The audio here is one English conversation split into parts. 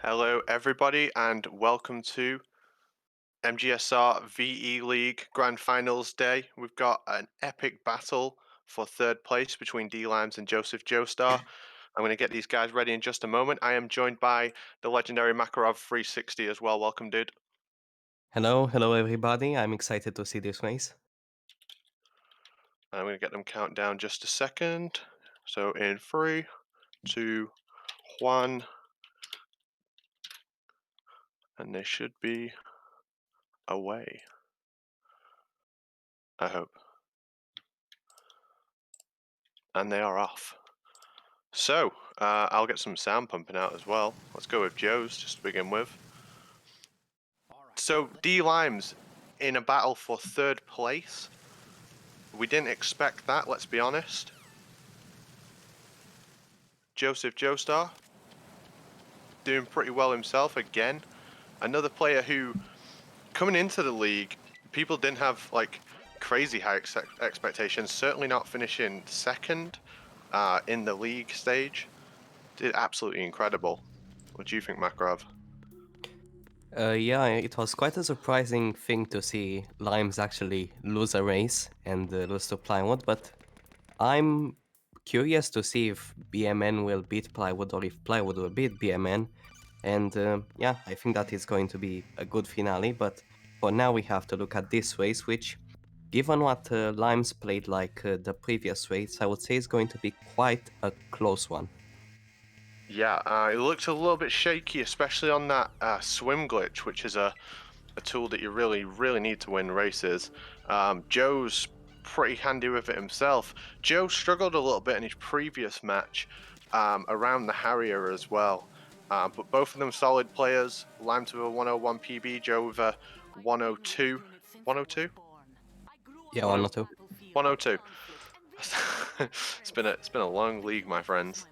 Hello, everybody, and welcome to MGSR VE League Grand Finals Day. We've got an epic battle for third place between dlimes and Joseph Joestar. I'm going to get these guys ready in just a moment. I am joined by the legendary Makarov360 as well. Welcome, dude. Hello everybody. I'm excited to see this race. I'm going to get them count down just a second. So in 3, 2, 1, and they should be away. I hope. And they are off. So, I'll get some sound pumping out as well. Let's go with Joe's just to begin with. So, dlimes in a battle for third place. We didn't expect that, let's be honest. Joseph Joestar doing pretty well himself again. Another player who, coming into the league, people didn't have like crazy high expectations. Certainly not finishing second in the league stage. Did absolutely incredible. What do you think, Makarov? Yeah, it was quite a surprising thing to see Limes actually lose a race and lose to Plywood, but I'm curious to see if BMN will beat Plywood or if Plywood will beat BMN. And yeah, I think that is going to be a good finale, but for now we have to look at this race, which, given what Limes played like the previous race, I would say is going to be quite a close one. Yeah, it looks a little bit shaky, especially on that swim glitch, which is a tool that you really need to win races. Joe's pretty handy with it himself. Joe struggled a little bit in his previous match around the Harrier as well. But both of them solid players. Lime to a 101 PB, Joe with a 102. 102? Yeah, one or two. 102. It's been a long league, my friends.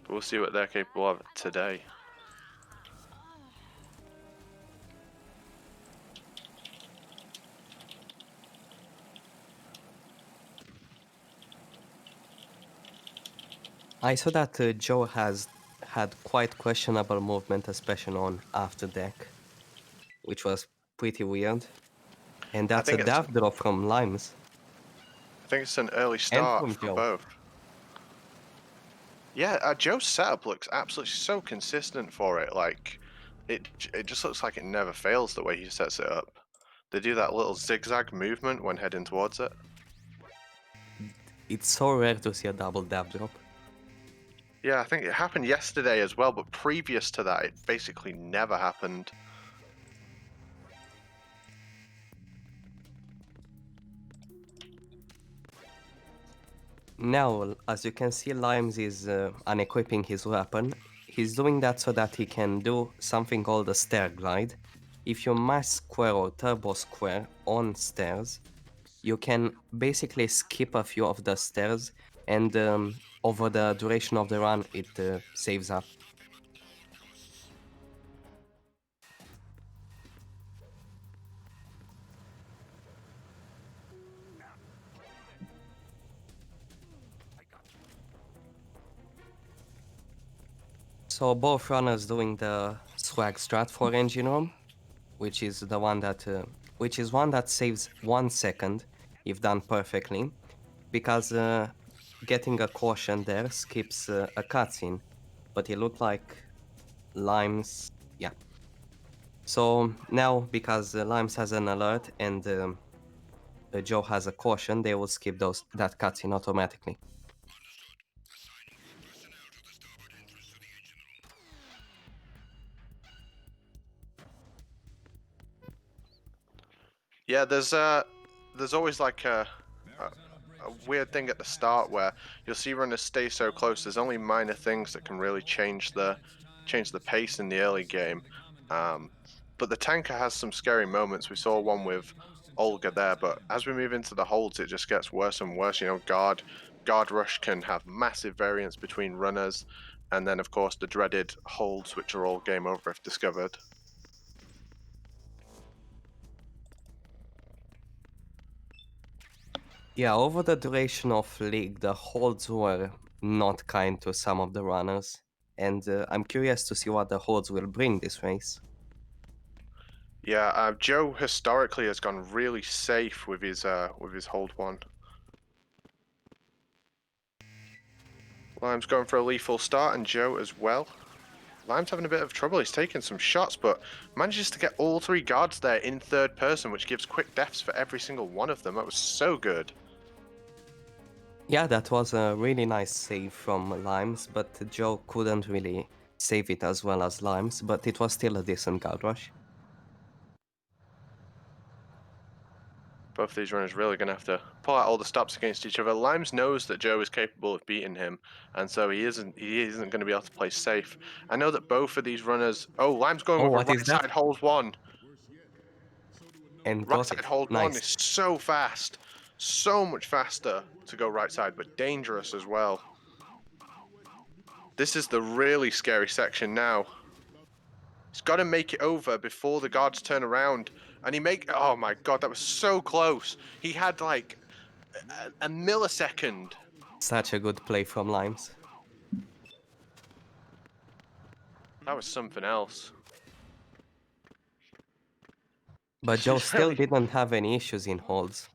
We'll see what they're capable of today. I saw that Joe has had quite questionable movement, especially on after deck, which was pretty weird. And I that's a think it's dav drop from Limes I think it's an early and start from from Joe. both. Yeah, Joe's setup looks absolutely so consistent for it. Like, it just looks like it never fails the way he sets it up. They do that little zigzag movement when heading towards it. It's so rare to see a double dav drop. Yeah, I think it happened yesterday as well, but previous to that, it basically never happened. Now, as you can see, Limes is unequipping his weapon. He's doing that so that he can do something called a stair glide. If you mash square or turbo square on stairs, you can basically skip a few of the stairs, and over the duration of the run, it saves up. So both runners doing the swag strat for engine room, which is the one that saves 1 second if done perfectly, because getting a caution there skips a cutscene, but it looked like Limes, yeah. So now because Limes has an alert and Joe has a caution, they will skip that cutscene automatically. Yeah, there's always like a weird thing at the start where you'll see runners stay so close. There's only minor things that can really change the pace in the early game. Um, but the tanker has some scary moments. We saw one with Olga there, but as we move into the holds, it just gets worse and worse. You know, guard rush can have massive variance between runners, and then of course the dreaded holds, which are all game over if discovered. Yeah, over the duration of League, the holds were not kind to some of the runners. And I'm curious to see what the holds will bring this race. Yeah, Joe historically has gone really safe with his hold one. Lime's going for a lethal start, and Joe as well. Lime's having a bit of trouble. He's taking some shots, but manages to get all three guards there in third person, which gives quick deaths for every single one of them. That was so good. Yeah, that was a really nice save from Limes, but Joe couldn't really save it as well as Limes, but it was still a decent guard rush. Both of these runners really going to have to pull out all the stops against each other. Limes knows that Joe is capable of beating him, and so he isn't going to be able to play safe. I know that both of these runners. Oh, Lime's going Oh, with a what is right that? side hold one. And Right got side it. hold one Nice. is so fast, so much faster to go right side, but dangerous as well. This is the really scary section now. He's got to make it over before the guards turn around. And oh my god, that was so close. He had like a millisecond. Such a good play from Limes. That was something else. But Joe He's still really. didn't have any issues in holds.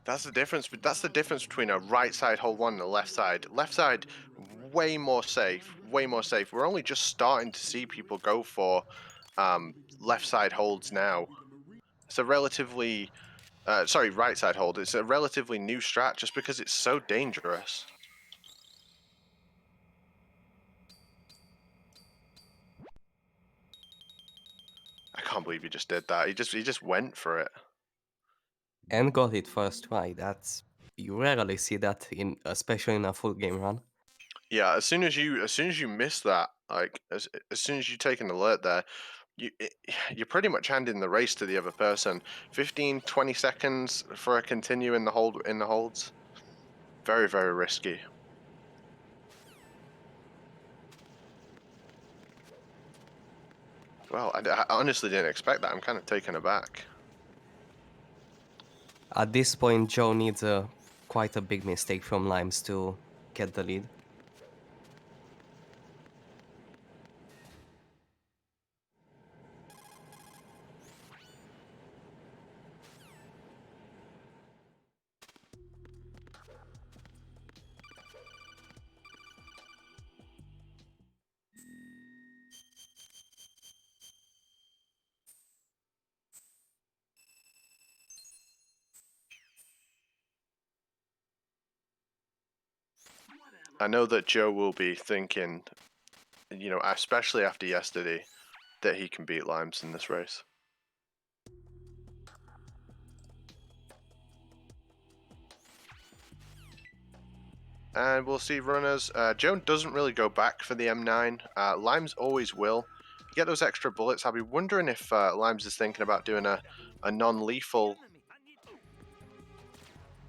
That's the difference. That's the difference between a right side hold one and a left side. Left side, way more safe. Way more safe. We're only just starting to see people go for left side holds now. It's a relatively sorry, right side hold. It's a relatively new strat just because it's so dangerous. I can't believe he just did that. He just went for it. And got it first try. You rarely see that especially in a full game run. Yeah, as soon as you miss that, like as soon as you take an alert there, you're pretty much handing the race to the other person. 15, 20 seconds for a continue in the holds. Very, very risky. Well, I honestly didn't expect that. I'm kind of taken aback. At this point, Joe needs quite a big mistake from Limes to get the lead. I know that Joe will be thinking, especially after yesterday, that he can beat Limes in this race. And we'll see runners. Joe doesn't really go back for the M9. Limes always will. You get those extra bullets. I'll be wondering if Limes is thinking about doing a non-lethal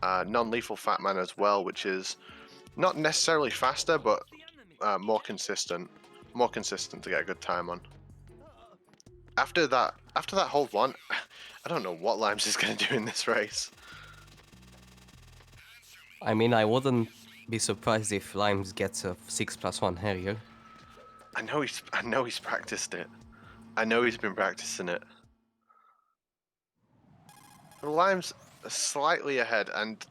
Fat Man as well, which is not necessarily faster, but more consistent. More consistent to get a good time on. After that hold one, I don't know what Limes is going to do in this race. I mean, I wouldn't be surprised if Limes gets a 6+1 Harrier. I know he's practiced it. I know he's been practicing it. Limes slightly ahead, and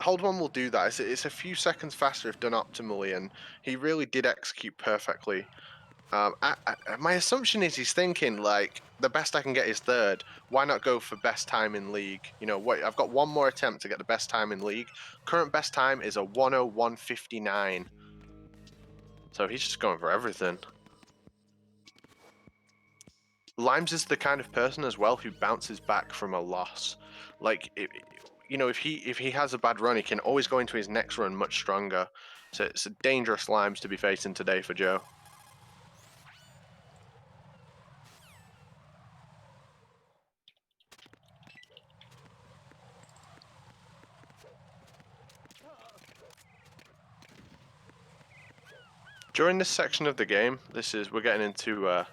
hold one will do that. It's a few seconds faster if done optimally, and he really did execute perfectly. My assumption is he's thinking like the best I can get is third. Why not go for best time in league? What? I've got one more attempt to get the best time in league. Current best time is a 1:01:59. So he's just going for everything. Limes is the kind of person as well who bounces back from a loss. Like, if he has a bad run, he can always go into his next run much stronger. So it's a dangerous Limes to be facing today for Joe. During this section of the game, we're getting into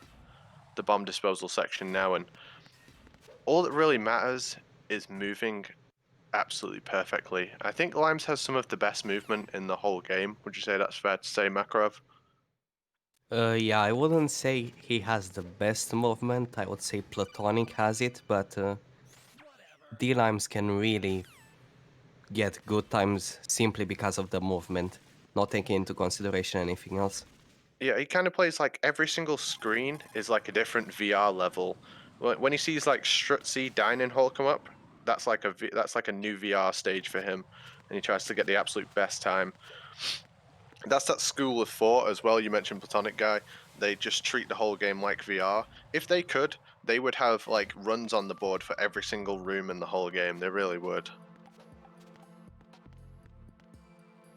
the bomb disposal section now, and all that really matters is moving absolutely perfectly. I think Limes has some of the best movement in the whole game. Would you say that's fair to say, Makarov? Yeah, I wouldn't say he has the best movement. I would say Platonic has it, but D-Limes can really get good times simply because of the movement, not taking into consideration anything else. Yeah, he kind of plays like every single screen is like a different VR level. When he sees like Strutzy dining hall come up, that's like a new VR stage for him, and he tries to get the absolute best time. That's that school of thought as well. You mentioned Platonic Guy. They just treat the whole game like VR. If they could, they would have like runs on the board for every single room in the whole game. They really would.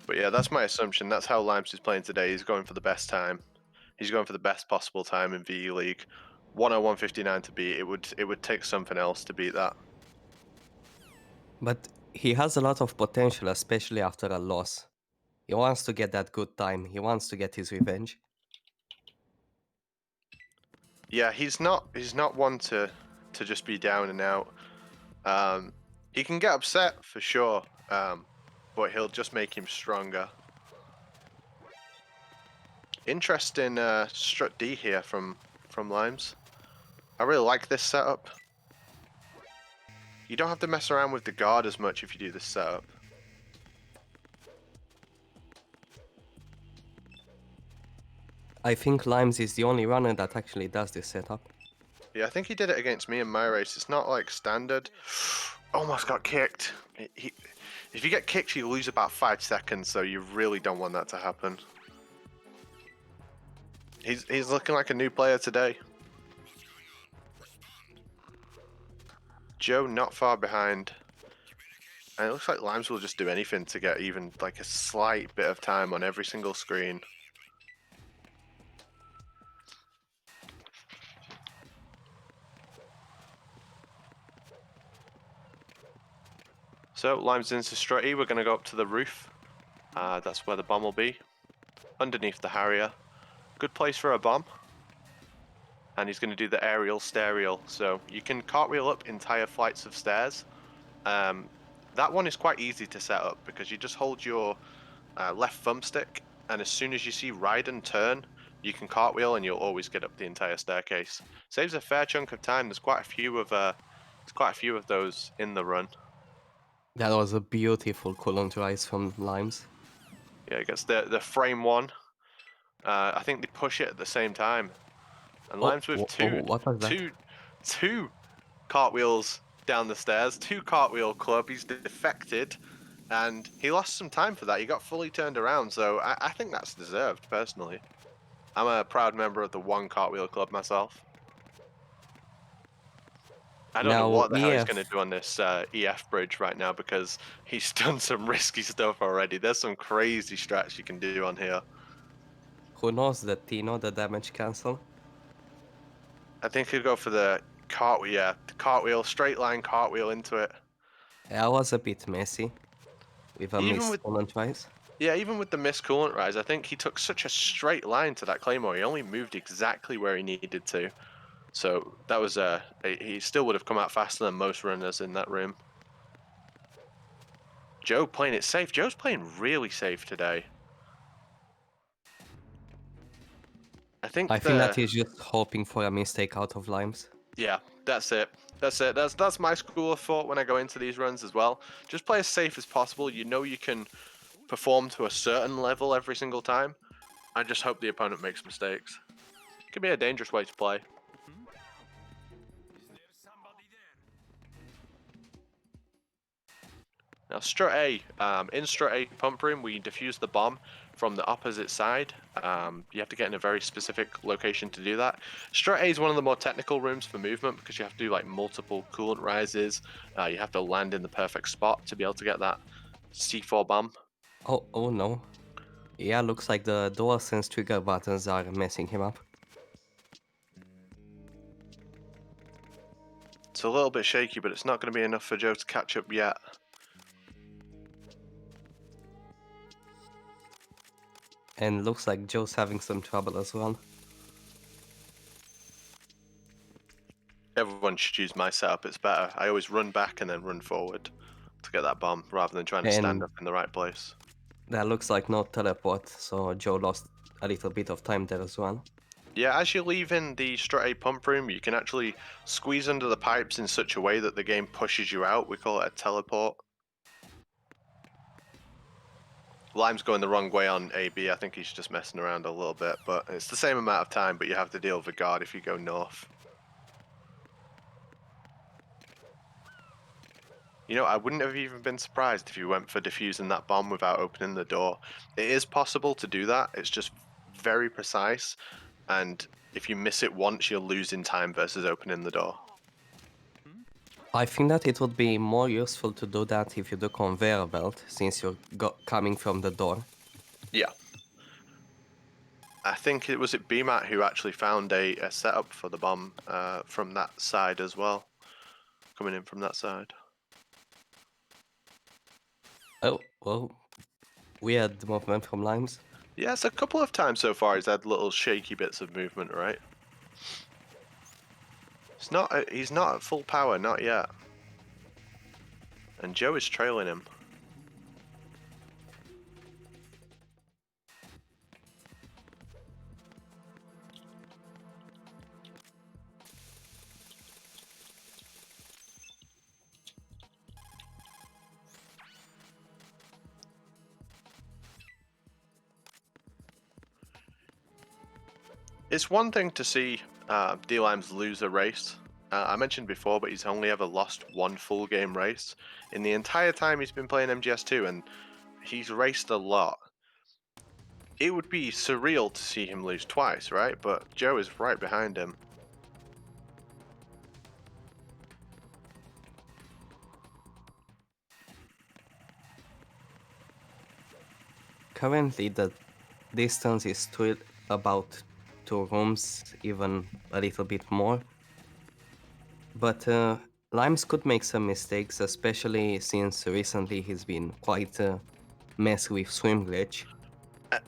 But yeah, that's my assumption. That's how Limes is playing today. He's going for the best time. He's going for the best possible time in VE League. 101.59 to beat. It would take something else to beat that. But he has a lot of potential, especially after a loss. He wants to get that good time. He wants to get his revenge. Yeah, he's not one to just be down and out. Um, he can get upset for sure, but he'll just make him stronger. Interesting strut D here from Limes. I really like this setup. You don't have to mess around with the guard as much if you do this setup. I think Limes is the only runner that actually does this setup. Yeah, I think he did it against me in my race. It's not like standard. Almost got kicked. If you get kicked, you lose about 5 seconds, so you really don't want that to happen. He's looking like a new player today. Joe not far behind. And it looks like Limes will just do anything to get even like a slight bit of time on every single screen. So Limes into strut E, we're going to go up to the roof. That's where the bomb will be. Underneath the Harrier. Good place for a bomb. And he's going to do the aerial stereo. So you can cartwheel up entire flights of stairs. That one is quite easy to set up because you just hold your left thumbstick, and as soon as you see Raiden turn, you can cartwheel and you'll always get up the entire staircase. Saves a fair chunk of time. There's quite a few of those in the run. That was a beautiful Coulomb rise from Limes. Yeah, I guess the frame one. I think they push it at the same time, and Oh, Limes with what was that? two cartwheels down the stairs, 2 cartwheel club. He's defected, and he lost some time for that. He got fully turned around, so I think that's deserved personally. I'm a proud member of the 1 cartwheel club myself. I don't know Now, what the hell he's going to do on this EF bridge right now because he's done some risky stuff already. There's some crazy strats you can do on here. who knows the Tino, the damage cancel? I think he'll go for the cartwheel, yeah, the cartwheel, straight line cartwheel into it. That was a bit messy with a Even missed with, Coulomb rise. yeah, even with the missed coolant rise, I think he took such a straight line to that claymore. He only moved exactly where he needed to. So that was he still would have come out faster than most runners in that room. Joe playing it safe. Joe's playing really safe today. I think I think that he's just hoping for a mistake out of Limes. yeah, that's it. That's it. That's my school of thought when I go into these runs as well. Just play as safe as possible. You know you can perform to a certain level every single time. I just hope the opponent makes mistakes. It can be a dangerous way to play. Now strut A, in strut A pump room, we defuse the bomb from the opposite side. You have to get in a very specific location to do that. Strut A is one of the more technical rooms for movement because you have to do like multiple coolant rises. You have to land in the perfect spot to be able to get that C4 bomb. Oh no. Yeah, looks like the DualSense trigger buttons are messing him up. It's a little bit shaky, but it's not going to be enough for Joe to catch up yet. And looks like Joe's having some trouble as well. Everyone should use my setup, it's better. I always run back and then run forward to get that bomb rather than trying to stand And up in the right place. that looks like no teleport, so Joe lost a little bit of time there as well. Yeah, as you're leaving the Strut A pump room, you can actually squeeze under the pipes in such a way that the game pushes you out. We call it a teleport. Lime's going the wrong way on AB. I think he's just messing around a little bit, but it's the same amount of time, but you have to deal with a guard if you go north. You know, I wouldn't have even been surprised if you went for defusing that bomb without opening the door. It is possible to do that. It's just very precise, and if you miss it once, you're losing time versus opening the door. I think that it would be more useful to do that if you do conveyor belt, since you're coming from the door. Yeah. I think it was BMAT who actually found a setup for the bomb from that side as well. Coming in from that side. Oh, well, weird movement from Limes. Yes, a couple of times so far he's had little shaky bits of movement, right? He's not at full power, not yet. And Joe is trailing him. It's one thing to see dlimes lose a race. I mentioned before, but he's only ever lost one full game race in the entire time he's been playing MGS2, and he's raced a lot. It would be surreal to see him lose twice, right? But Joe is right behind him. Currently, the distance is still about 2 rooms, even a little bit more. But Limes could make some mistakes, especially since recently he's been quite messy with swim glitch.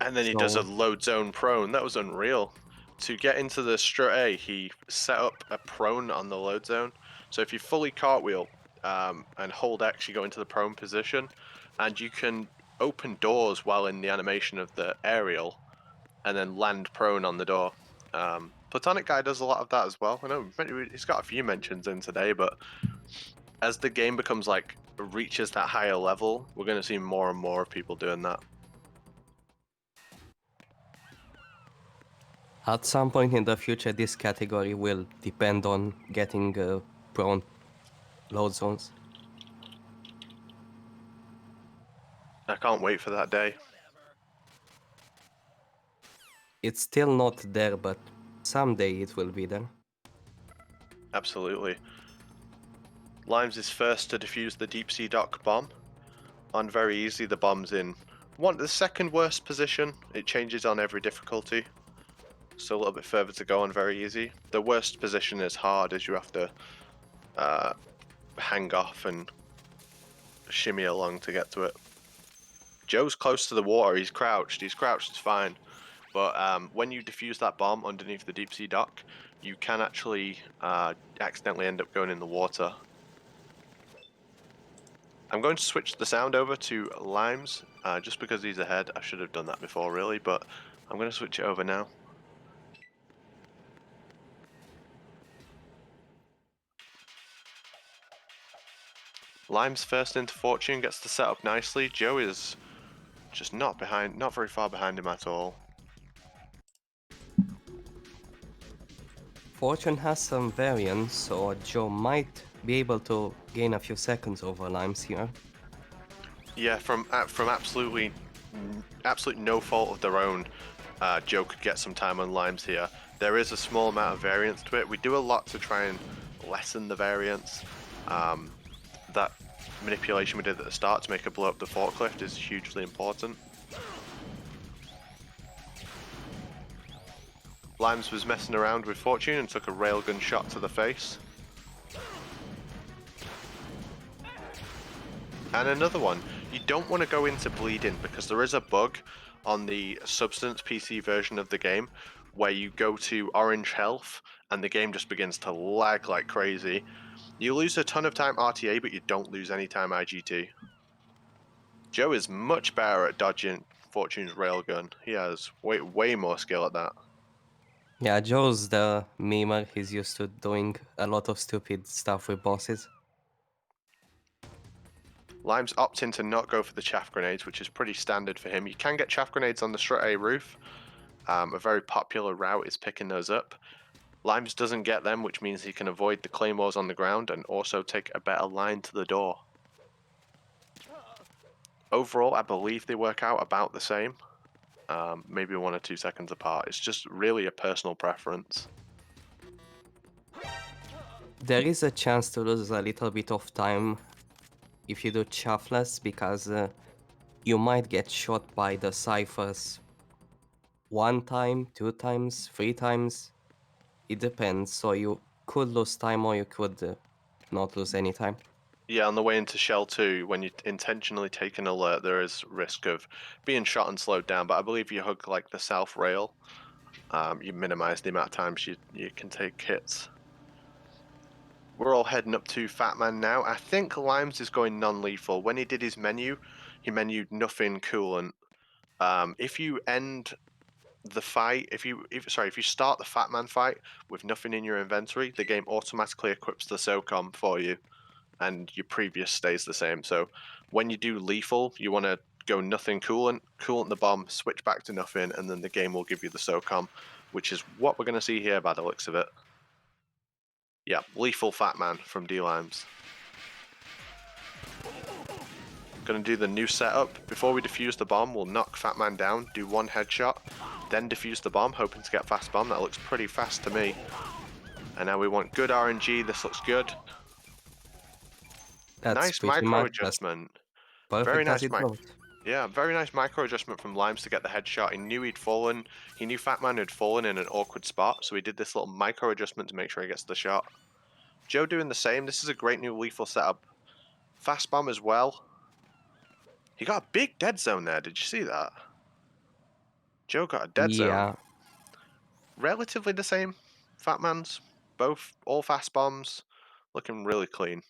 And then he does a So load zone prone. That was unreal. To get into the strut A, he set up a prone on the load zone. So if you fully cartwheel and hold X, you go into the prone position, and you can open doors while in the animation of the aerial, and then land prone on the door. Platonic Guy does a lot of that as well. I know he's got a few mentions in today, but as the game becomes like reaches that higher level, we're going to see more and more of people doing that. at some point in the future, this category will depend on getting prone load zones. I can't wait for that day. It's still not there, but someday it will be there. Absolutely. Limes is first to defuse the deep sea dock bomb. On very easy, the bomb's in the second worst position. It changes on every difficulty. So a little bit further to go on very easy. The worst position is hard, as you have to hang off and shimmy along to get to it. Joe's close to the water. He's crouched. He's crouched. It's fine. But when you defuse that bomb underneath the deep sea dock, you can actually accidentally end up going in the water. I'm going to switch the sound over to Limes, just because he's ahead. I should have done that before, really, but I'm going to switch it over now. Limes first into Fortune, gets the setup nicely. Joe is just not very far behind him at all. Fortune has some variance, so Joe might be able to gain a few seconds over Limes here. Yeah, from absolutely no fault of their own, Joe could get some time on Limes here. There is a small amount of variance to it. We do a lot to try and lessen the variance. That manipulation we did at the start to make her blow up the forklift is hugely important. Limes was messing around with Fortune and took a railgun shot to the face. And another one. You don't want to go into bleeding because there is a bug on the Substance PC version of the game where you go to orange health and the game just begins to lag like crazy. You lose a ton of time RTA, but you don't lose any time IGT. Joe is much better at dodging Fortune's railgun. He has way more skill at that. Yeah, Joe's the memer. He's used to doing a lot of stupid stuff with bosses. Lime's opting to not go for the chaff grenades, which is pretty standard for him. You can get chaff grenades on the strut A roof. A very popular route is picking those up. Limes doesn't get them, which means he can avoid the claymores on the ground and also take a better line to the door. Overall, I believe they work out about the same. Maybe 1 or 2 seconds apart. It's just really a personal preference. There is a chance to lose a little bit of time if you do chaffless, because you might get shot by the ciphers 1 time, 2 times, 3 times. It depends. So you could lose time, or you could not lose any time. Yeah, on the way into Shell 2, when you intentionally take an alert, there is risk of being shot and slowed down, but I believe you hug like the south rail, you minimize the amount of times you can take hits. We're all heading up to Fat Man now. I think Limes is going non-lethal. When he did his menu, he menued nothing coolant. If you end the fight, if you start the Fat Man fight with nothing in your inventory, the game automatically equips the SOCOM for you, and your previous stays the same. So when you do lethal, you want to go nothing coolant the bomb, switch back to nothing, and then the game will give you the SOCOM, which is what we're going to see here by the looks of it. Yeah, lethal Fat Man from dlimes. Gonna do the new setup. Before we defuse the bomb, we'll knock Fat Man down, do 1 headshot, then defuse the bomb, hoping to get fast bomb. That looks pretty fast to me. And now we want good RNG. This looks good. That's Nice pretty micro much as adjustment. Very perfect as nice it goes. Yeah, very nice micro adjustment from Limes to get the headshot. He knew he'd fallen. He knew Fat Man had fallen in an awkward spot, so he did this little micro adjustment to make sure he gets the shot. Joe doing the same. This is a great new lethal setup. Fast bomb as well. He got a big dead zone there. Did you see that? Joe got a dead zone. Yeah, Relatively the same. Fat Man's. Both all fast bombs. Looking really clean.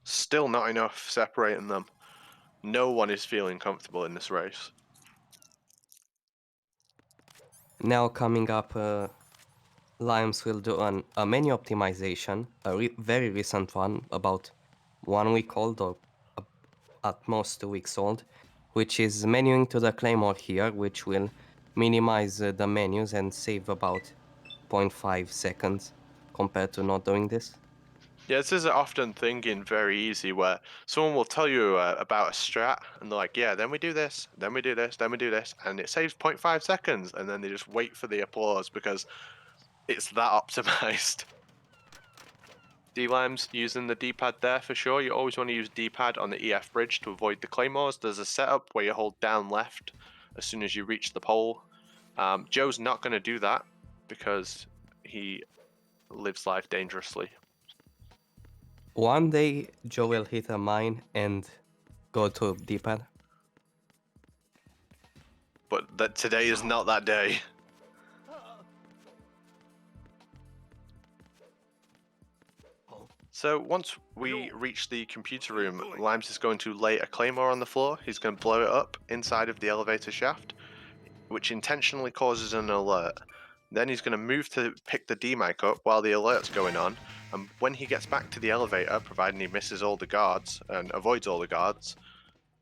Still not enough separating them. No one is feeling comfortable in this race. now coming up, Limes will do a menu optimization, a very recent one, about 1 week old, or a- at most 2 weeks old, which is menuing to the claymore here, which will minimize the menus and save about 0.5 seconds compared to not doing this. Yeah, this is an often thing in Very Easy where someone will tell you about a strat and they're like, yeah, then we do this, then we do this, then we do this, and it saves 0.5 seconds, and then they just wait for the applause because it's that optimized. D-Limes using the D-pad there for sure. You always want to use D-pad on the EF bridge to avoid the claymores. There's a setup where you hold down left as soon as you reach the pole. Joe's not going to do that because he lives life dangerously. One day, Joe will hit a mine and go to D-pad. But that today is not that day. So once we reach the computer room, Limes is going to lay a claymore on the floor. He's going to blow it up inside of the elevator shaft, which intentionally causes an alert. Then he's going to move to pick the D-mic up while the alert's going on, and when he gets back to the elevator, providing he misses all the guards and avoids all the guards,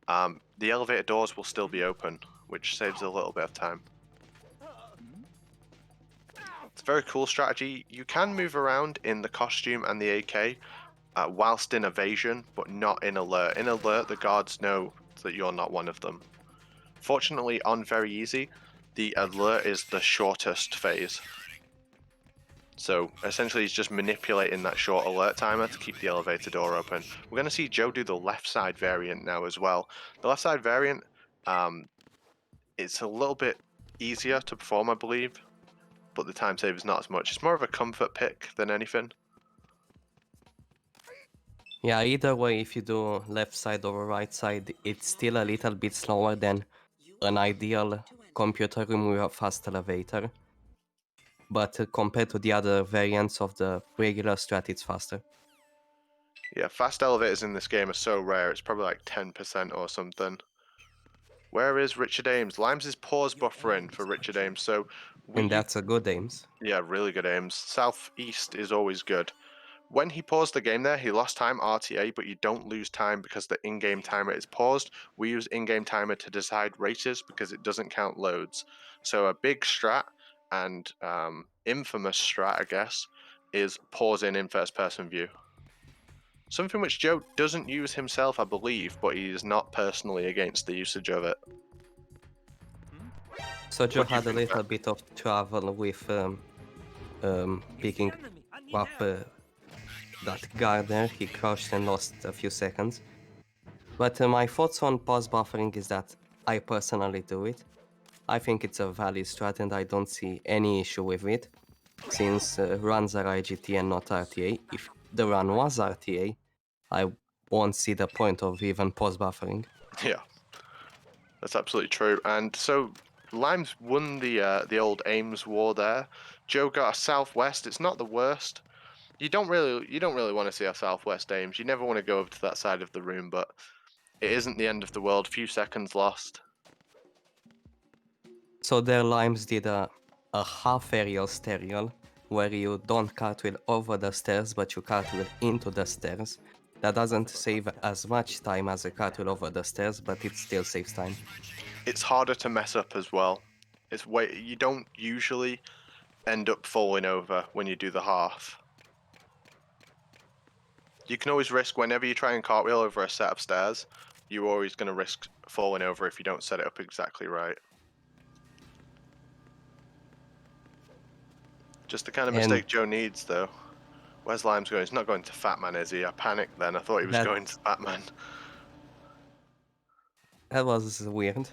the elevator doors will still be open, which saves a little bit of time. It's a very cool strategy. You can move around in the costume and the AK whilst in evasion, but not in alert. In alert, the guards know that you're not one of them. Fortunately, on Very Easy, the alert is the shortest phase. So essentially he's just manipulating that short alert timer to keep the elevator door open. We're going to see Joe do the left side variant now as well. The left side variant, it's a little bit easier to perform, I believe, but the time save is not as much. It's more of a comfort pick than anything. Yeah, either way, if you do left side or right side, it's still a little bit slower than an ideal computer room with a fast elevator. But compared to the other variants of the regular strat, it's faster. Yeah, fast elevators in this game are so rare, it's probably like 10% or something. Where is Richard Ames? Limes is pause buffering for Richard Ames, so And that's a good aims. yeah, really good aims. Southeast is always good. When he paused the game there, he lost time RTA, but you don't lose time because the in-game timer is paused. We use in-game timer to decide races because it doesn't count loads. So a big strat and infamous strat, I guess, is pausing in first-person view. Something which Joe doesn't use himself, I believe, but he is not personally against the usage of it. So Joe What do you had a think, little Matt? bit of trouble with picking up that guard there. He crouched and lost a few seconds. But my thoughts on pause buffering is that I personally do it. I think it's a valid strat and I don't see any issue with it, since runs are IGT and not RTA. If the run was RTA, I won't see the point of even pause buffering. Yeah, that's absolutely true. And so Limes won the old Ames war there. Joe got a southwest. It's not the worst. You don't really want to see a southwest Ames. You never want to go over to that side of the room, but it isn't the end of the world. Few seconds lost. So their limes did a half aerial sterial, where you don't cartwheel over the stairs, but you cartwheel into the stairs. That doesn't save as much time as a cartwheel over the stairs, but it still saves time. It's harder to mess up as well. You don't usually end up falling over when you do the half. You can always risk whenever you try and cartwheel over a set of stairs, you're always going to risk falling over if you don't set it up exactly right. Just the kind of And mistake Joe needs, though. Where's Limes going? He's not going to Fatman, is he? I panicked then. I thought he was that going to Fatman. that was weird.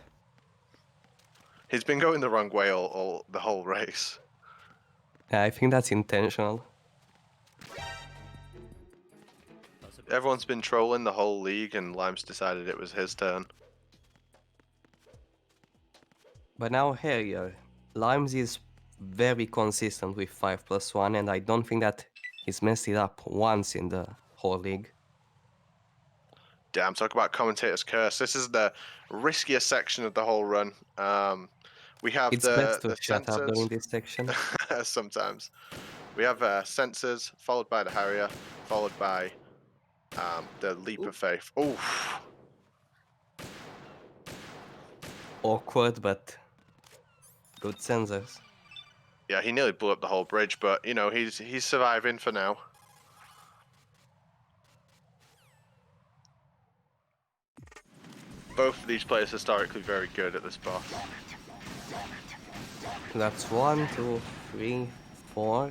He's been going the wrong way all the whole race. I think that's intentional. Everyone's been trolling the whole league, and Limes decided it was his turn. But now here, Limes is very consistent with 5+1, and I don't think that he's messed it up once in the whole league. Damn, talk about commentator's curse. This is the riskiest section of the whole run. We have It's best to the shut up during sensors. this section. Sometimes we have sensors, followed by the Harrier, followed by the Leap of Faith. Oof. Awkward, but good sensors. Yeah, he nearly blew up the whole bridge, but you know he's surviving for now. Both of these players historically very good at this boss. That's 1, 2, 3, 4,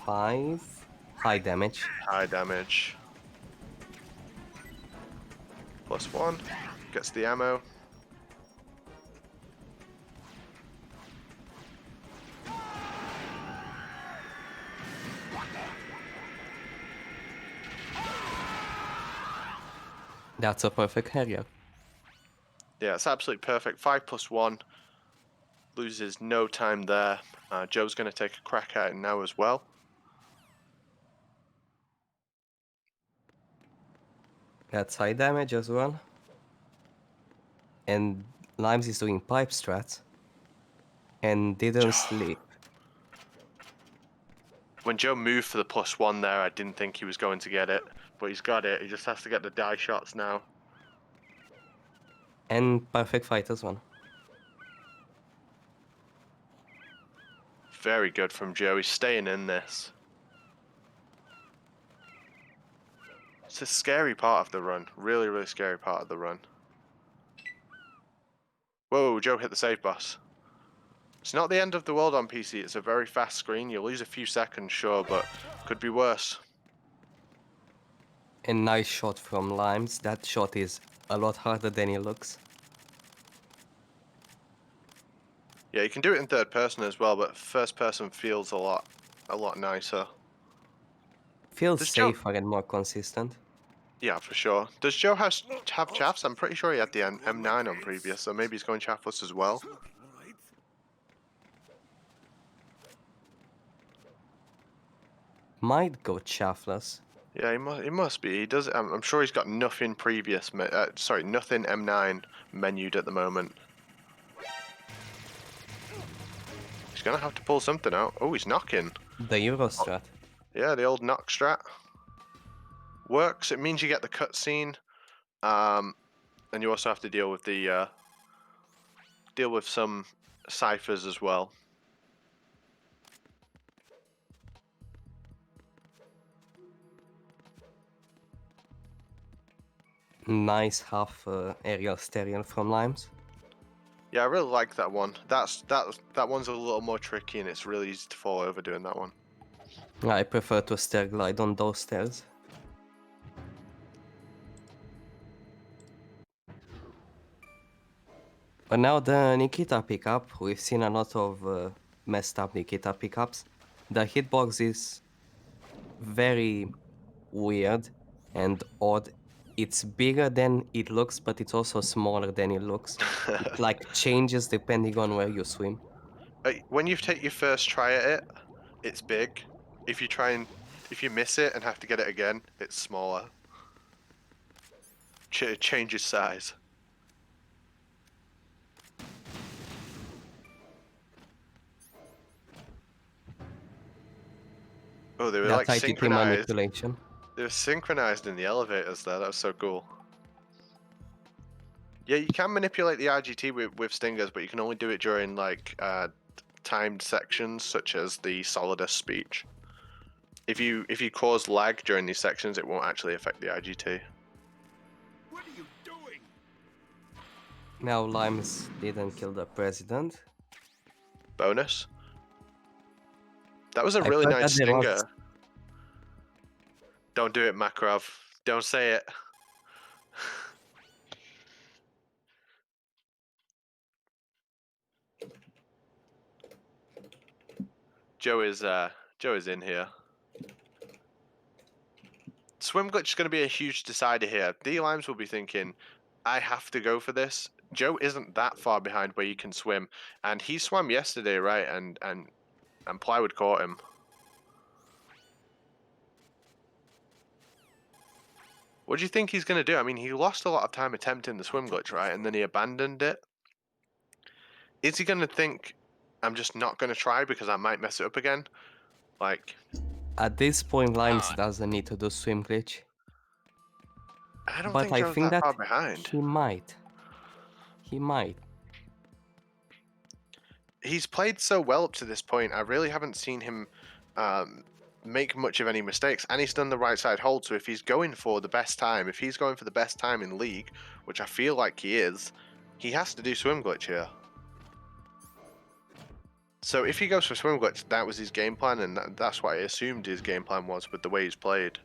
5. High damage. High damage. +1. Gets the ammo. That's a perfect Harrier. Yeah, it's absolutely perfect. 5+1. Loses no time there. Joe's going to take a crack at it now as well. That's high damage as well. And Limes is doing pipe strats. And didn't sleep. When Joe moved for the +1 there, I didn't think he was going to get it. But he's got it. He just has to get the die shots now. And perfect fight as well. Very good from Joe. He's staying in this. It's a scary part of the run. Really, really scary part of the run. Whoa, Joe hit the save boss. It's not the end of the world on PC. It's a very fast screen. You'll lose a few seconds, sure, but could be worse. And nice shot from Limes. That shot is a lot harder than it looks. Yeah, you can do it in third person as well, but first person feels a lot nicer. Feels Does Joe safer and more consistent. Yeah, for sure. Does Joe have chaffs? I'm pretty sure he had the M9 on previous, so maybe he's going chaffless as well. Might go chaffless. Yeah, he must be. He does. I'm sure he's got nothing previous. Sorry, nothing M9 menued at the moment. He's gonna have to pull something out. Oh, he's knocking. The Eurostrat. Yeah, the old knock strat works. It means you get the cutscene, and you also have to deal with the deal with some ciphers as well. Nice half aerial stereo from Limes. Yeah, I really like that one. That one's a little more tricky, and it's really easy to fall over doing that one. I prefer to stair glide on those stairs. But now the Nikita pickup, we've seen a lot of messed up Nikita pickups. The hitbox is very weird and odd. It's bigger than it looks, but it's also smaller than it looks. It like changes depending on where you swim. When you take your first try at it, it's big. If you miss it and have to get it again, it's smaller. It changes size. Oh, they were like That's ITT synchronized. manipulation. They were synchronized in the elevators there. That was so cool. Yeah, you can manipulate the RGT with stingers, but you can only do it during like timed sections, such as the Solidus speech. If you cause lag during these sections, it won't actually affect the IGT. What are you doing? Now Limes didn't kill the president. Bonus. That was a I've really heard nice that there was stinger. Don't do it, Makarov. Don't say it. Joe is in here. Swim glitch is going to be a huge decider here. dlimes will be thinking, I have to go for this. Joe isn't that far behind where you can swim, and he swam yesterday, right? And Plywood caught him. What do you think he's going to do? I mean, he lost a lot of time attempting the swim glitch, right? And then he abandoned it. Is he going to think, I'm just not going to try because I might mess it up again? Like, at this point Limes doesn't need to do swim glitch. I don't But think I Joe's think that far that behind. he might. He might. He's played so well up to this point. I really haven't seen him make much of any mistakes, and he's done the right side hold. So if he's going for the best time, if he's going for the best time in league, which I feel like he is, he has to do swim glitch here. So if he goes for swim glitch, that was his game plan, and that's what I assumed his game plan was with the way he's played.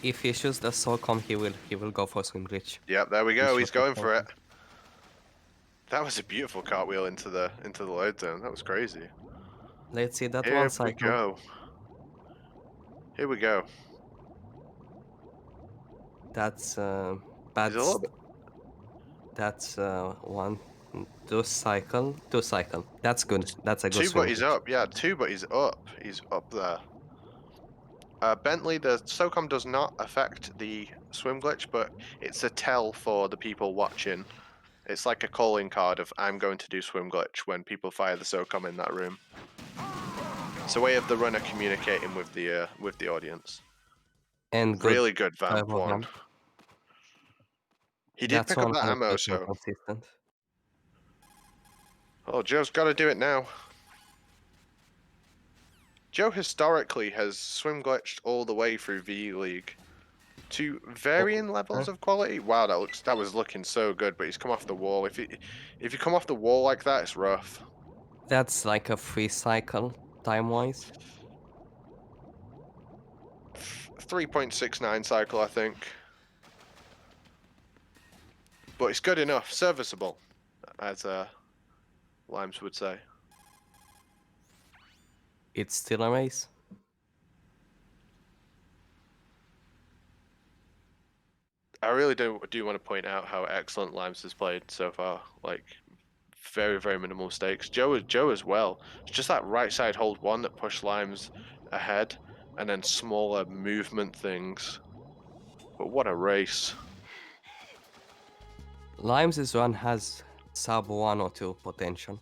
If he shoots the SOCOM, he will go for swim glitch. Yep, there we He go. shot He's the going for it. SOCOM. That was a beautiful cartwheel into the load zone. That was crazy. Let's see that Here one we cycle. go. Here we go. That's He's a little bit. that's one, two cycle. That's good. That's a good Two, but swim he's glitch. up. Yeah, two, but he's up. He's up there. Bentley, the SOCOM does not affect the swim glitch, but it's a tell for the people watching. It's like a calling card of I'm going to do swim glitch when people fire the SOCOM in that room. It's a way of the runner communicating with the audience. And good Really good vamp turbo one. ramp. He did That's pick up that ammo, 100% so consistent. oh, Joe's got to do it now. Joe historically has swim glitched all the way through VE League to varying levels of quality. Wow, that was looking so good, but he's come off the wall. If you come off the wall like that, it's rough. That's like a free cycle time-wise. 3.69 cycle, I think. But it's good enough, serviceable, as Limes would say. It's still a race. I really do want to point out how excellent Limes has played so far. Like, very, very minimal mistakes. Joe as well. It's just that right side hold one that pushed Limes ahead, and then smaller movement things. But what a race. Limes' run has sub 1 or 2 potential.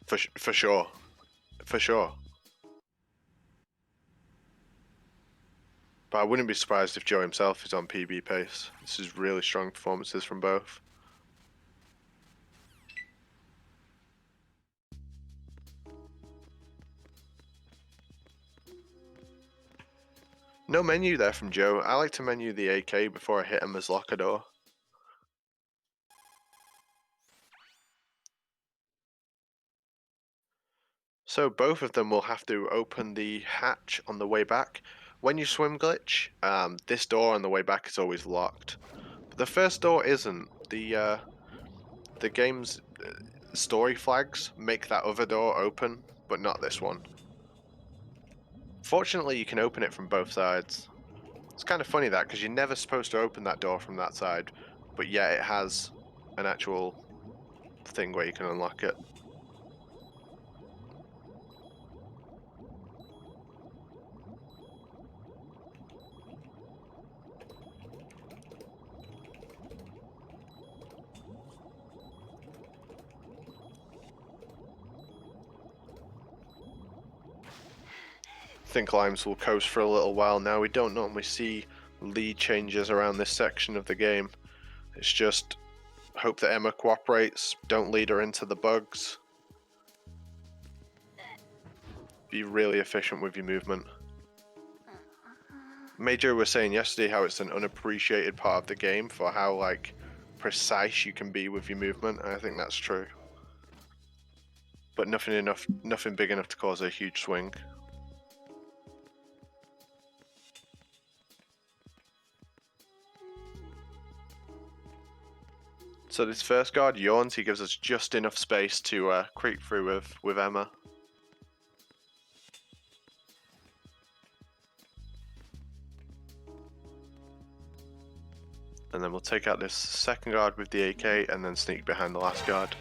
For sure. For sure. But I wouldn't be surprised if Joe himself is on PB pace. This is really strong performances from both. No menu there from Joe. I like to menu the AK before I hit him as Lockador. So both of them will have to open the hatch on the way back. When you swim glitch, this door on the way back is always locked. But the first door isn't. The game's story flags make that other door open, but not this one. Fortunately, you can open it from both sides. It's kind of funny that, because you're never supposed to open that door from that side, but yeah, it has an actual thing where you can unlock it. I think Limes will coast for a little while now. We don't normally see lead changes around this section of the game. It's just hope that Emma cooperates, don't lead her into the bugs. Be really efficient with your movement. Major was saying yesterday how it's an unappreciated part of the game for how like precise you can be with your movement, and I think that's true. But nothing big enough to cause a huge swing. So this first guard yawns, he gives us just enough space to creep through with Emma. And then we'll take out this second guard with the AK and then sneak behind the last guard.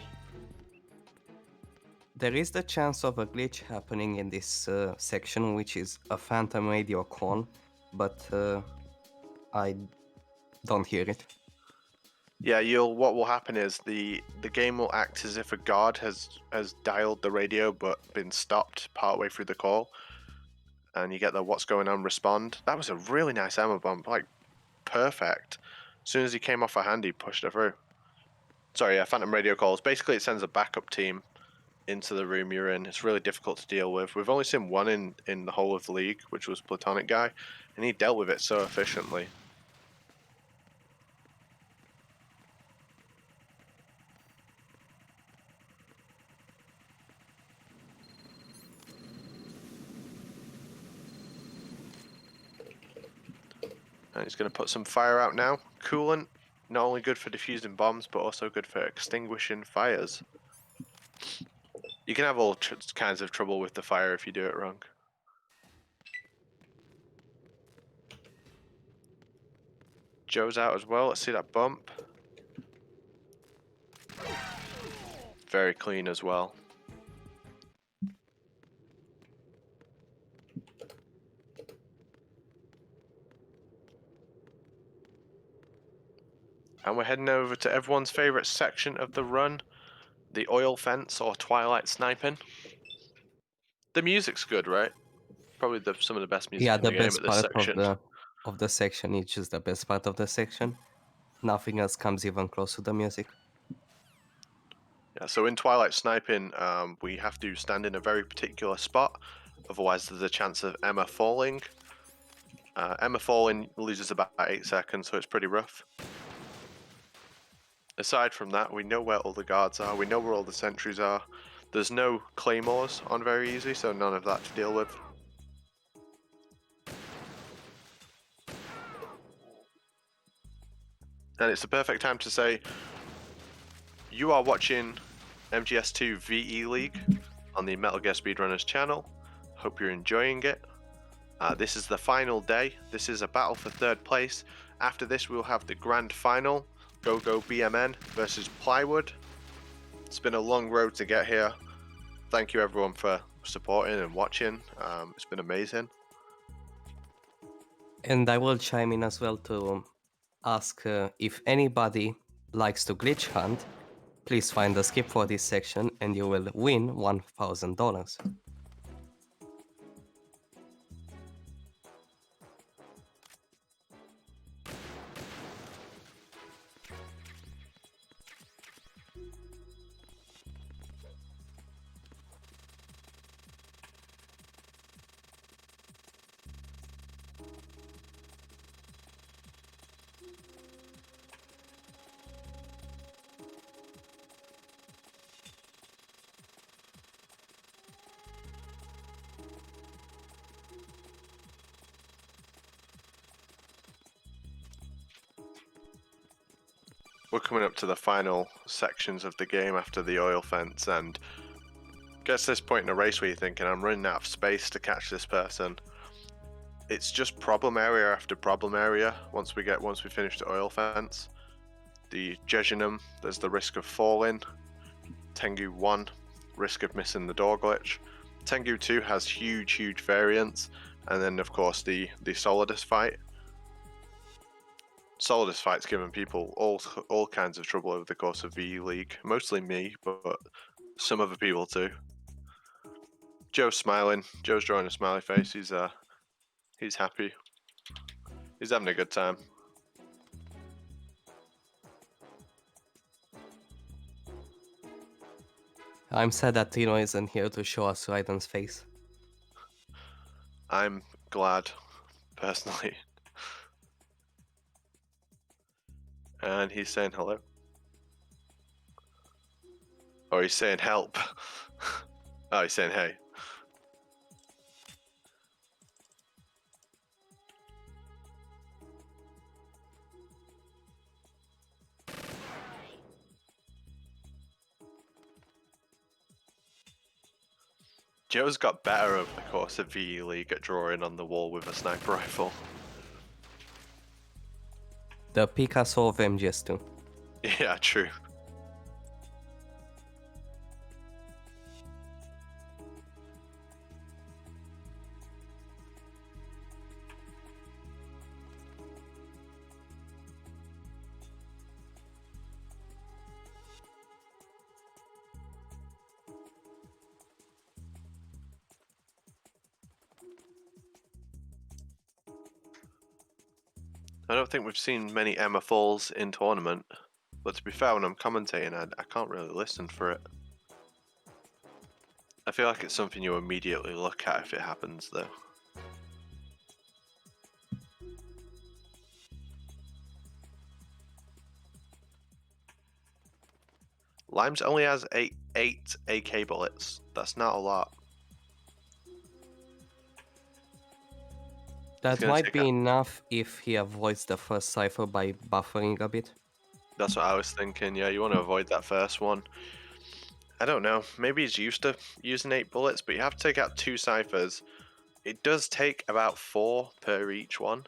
There is the chance of a glitch happening in this section, which is a phantom radio call, but I don't hear it. Yeah, what will happen is the game will act as if a guard has dialed the radio but been stopped partway through the call, and you get the what's going on respond. That was a really nice ammo bump, like perfect. As soon as he came off a hand, he pushed it through. Sorry, yeah, phantom radio calls. Basically, it sends a backup team into the room you're in. It's really difficult to deal with. We've only seen one in the whole of the league, which was Platonic Guy, and he dealt with it so efficiently. And he's going to put some fire out now. Coolant, not only good for diffusing bombs, but also good for extinguishing fires. You can have all kinds of trouble with the fire if you do it wrong. Joe's out as well. Let's see that bump. Very clean as well. And we're heading over to everyone's favorite section of the run, the oil fence or twilight sniping. The music's good, right? Probably some of the best music Yeah, in the the game best at this part section. of the section is just the best part of the section. Nothing else comes even close to the music. Yeah, so in twilight sniping, we have to stand in a very particular spot, otherwise there's a chance of Emma falling. Emma falling loses about 8 seconds, so it's pretty rough. Aside from that, we know where all the guards are, we know where all the sentries are. There's no claymores on very easy, so none of that to deal with. And it's the perfect time to say, you are watching MGS2 VE League on the Metal Gear Speedrunners channel. Hope you're enjoying it. This is the final day. This is a battle for third place. After this, we'll have the grand final. Go BMN versus Plywood. It's been a long road to get here. Thank you everyone for supporting and watching. It's been amazing. And I will chime in as well to ask if anybody likes to glitch hunt, please find the skip for this section and you will win $1,000. We're coming up to the final sections of the game after the oil fence, and gets to this point in a race where you're thinking, I'm running out of space to catch this person. It's just problem area after problem area. Once we finish the oil fence, the Jejanum, there's the risk of falling. Tengu 1, risk of missing the door glitch. Tengu 2 has huge variance, and then of course the Solidus fight. Solidus fight's given people all kinds of trouble over the course of VE League. Mostly me, but some other people too. Joe's smiling. Joe's drawing a smiley face. He's happy. He's having a good time. I'm sad that Tino isn't here to show us Raiden's face. I'm glad, personally. And he's saying hello. Or he's saying help. Oh, he's saying hey. Joe's got better over the course of VE League at drawing on the wall with a sniper rifle. The Picasso of MGS2. Yeah, true. I don't think we've seen many Emma falls in tournament, but to be fair, when I'm commentating, I can't really listen for it. I feel like it's something you immediately look at if it happens, though. Limes only has eight AK bullets. That's not a lot. That might be enough if he avoids the first cipher by buffering a bit. That's what I was thinking. Yeah, you want to avoid that first one. I don't know. Maybe he's used to using 8 bullets, but you have to take out 2 ciphers. It does take about 4 per each one.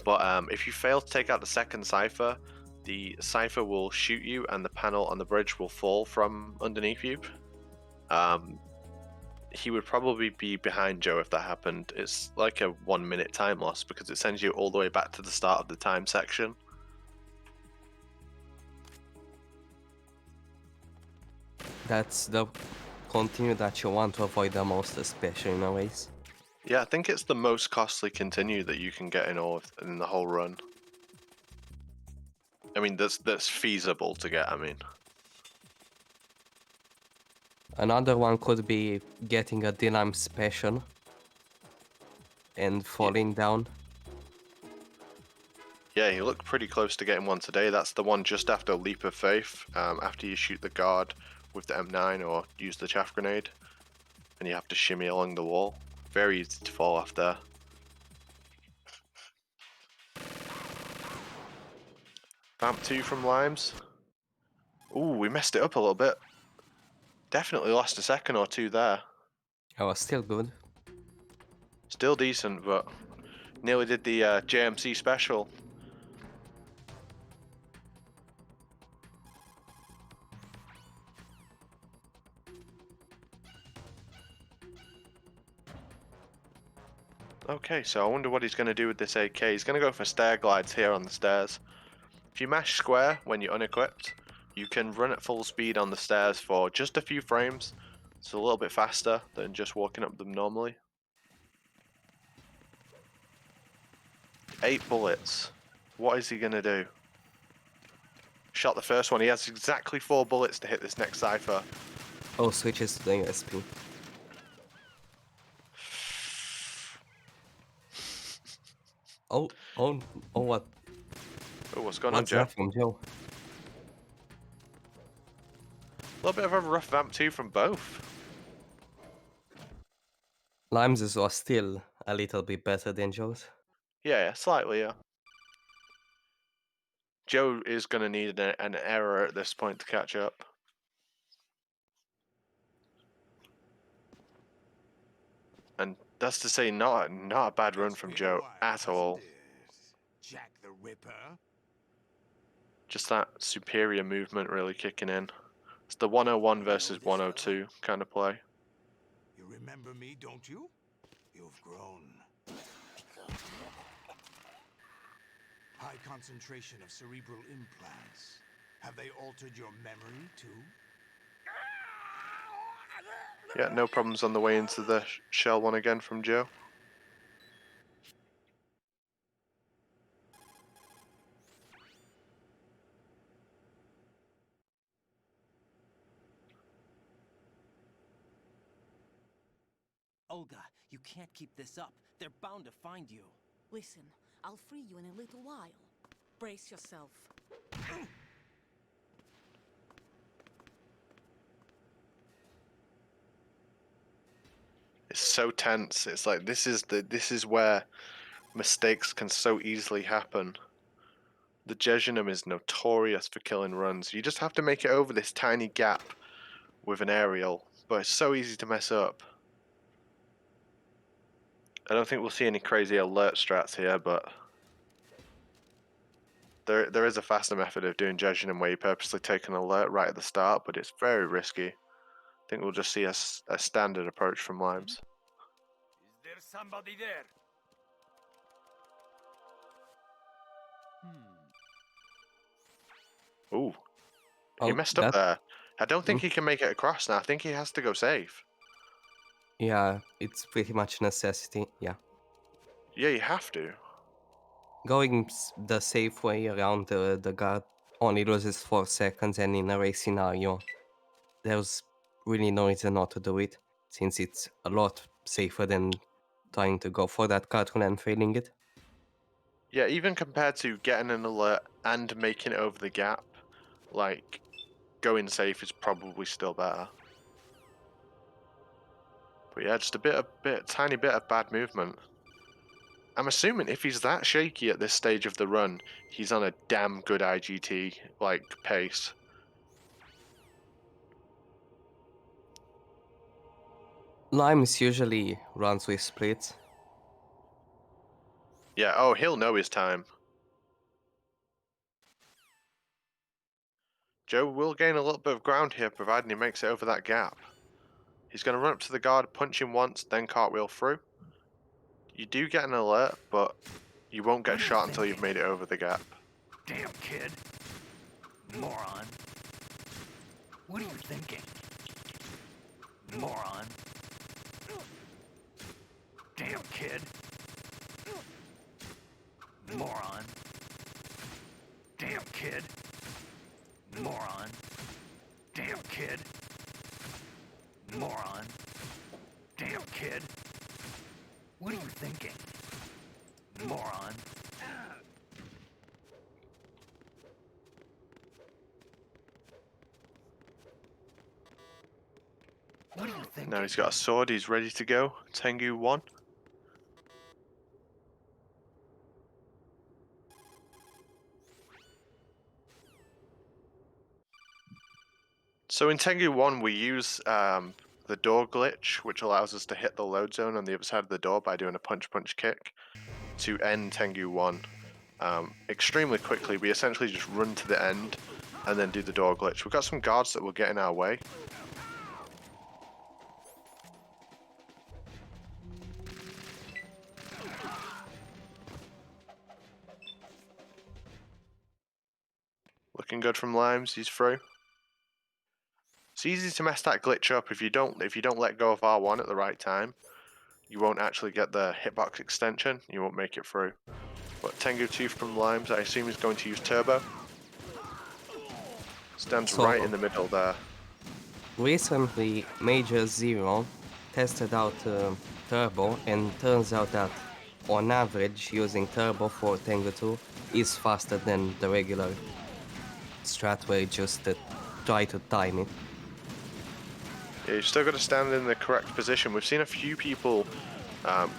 But if you fail to take out the second cipher, the cipher will shoot you and the panel on the bridge will fall from underneath you. He would probably be behind Joe if that happened. It's like a 1 minute time loss because it sends you all the way back to the start of the time section. That's the continue that you want to avoid the most, especially in a race. Yeah, I think it's the most costly continue that you can get in the whole run. I mean, that's feasible to get, I mean. Another one could be getting a D-Lime special and falling down. Yeah, you look pretty close to getting one today. That's the one just after Leap of Faith, after you shoot the guard with the M9 or use the chaff grenade, and you have to shimmy along the wall. Very easy to fall off there. Vamp 2 from Limes. Ooh, we messed it up a little bit. Definitely lost a second or two there. Oh, still good. Still decent, but nearly did the JMC special. Okay, so I wonder what he's going to do with this AK. He's going to go for stair glides here on the stairs. If you mash square when you're unequipped, you can run at full speed on the stairs for just a few frames. It's a little bit faster than just walking up them normally. 8 bullets. What is he going to do? Shot the first one. He has exactly 4 bullets to hit this next cipher. Oh, switches to the USP. Oh, what? Oh, what's going on, What's Joe? that from Joe? A little bit of a rough vamp too from both. Limes was still a little bit better than Joe's. Yeah, slightly, yeah. Joe is going to need an error at this point to catch up. And that's to say, not a bad run It's from been a Joe while, at hasn't all. it? Jack the Ripper. Just that superior movement really kicking in. It's the 101 versus 102 kind of play. You remember me, don't you? You've grown. High concentration of cerebral implants. Have they altered your memory too? Yeah, no problems on the way into the shell one again from Joe. Olga, you can't keep this up. They're bound to find you. Listen, I'll free you in a little while. Brace yourself. It's so tense. It's like this is where mistakes can so easily happen. The Jejunum is notorious for killing runs. You just have to make it over this tiny gap with an aerial, but it's so easy to mess up. I don't think we'll see any crazy alert strats here, but there is a faster method of doing Jejunum where you purposely take an alert right at the start, but it's very risky. I think we'll just see a standard approach from Limes. Is there somebody there? Ooh, he Oh, messed up that, there. I don't think he can make it across now. I think he has to go safe. yeah, it's pretty much a necessity, yeah. Yeah, you have to. Going the safe way around the guard only loses 4 seconds, and in a race scenario, there's really no reason not to do it, since it's a lot safer than trying to go for that guard and failing it. Yeah, even compared to getting an alert and making it over the gap, like, going safe is probably still better. But yeah, just tiny bit of bad movement. I'm assuming if he's that shaky at this stage of the run, he's on a damn good IGT, like, pace. Limes usually runs with splits. Yeah, oh, he'll know his time. Joe will gain a little bit of ground here, providing he makes it over that gap. He's going to run up to the guard, punch him once, then cartwheel through. You do get an alert, but you won't get shot until you've made it over the gap. Damn kid. Moron. What are you thinking? Moron. Damn kid. Moron. Damn kid. Moron. Damn kid. Moron. Damn kid. What are you thinking? Moron. What are you thinking? Now he's got a sword, he's ready to go. Tengu 1. So in Tengu 1 we use the door glitch, which allows us to hit the load zone on the other side of the door by doing a punch kick to end Tengu 1 extremely quickly. We essentially just run to the end and then do the door glitch. We've got some guards that will get in our way. Looking good from Limes, he's through. It's easy to mess that glitch up if you don't let go of R1 at the right time. You won't actually get the hitbox extension, you won't make it through. But Tengu 2 from Limes, I assume is going to use Turbo. Stands So, right in the middle there. recently, Major Zero tested out Turbo, and turns out that on average, using Turbo for Tengu 2 is faster than the regular strat where you just try to time it. Yeah, you've still got to stand in the correct position. We've seen a few people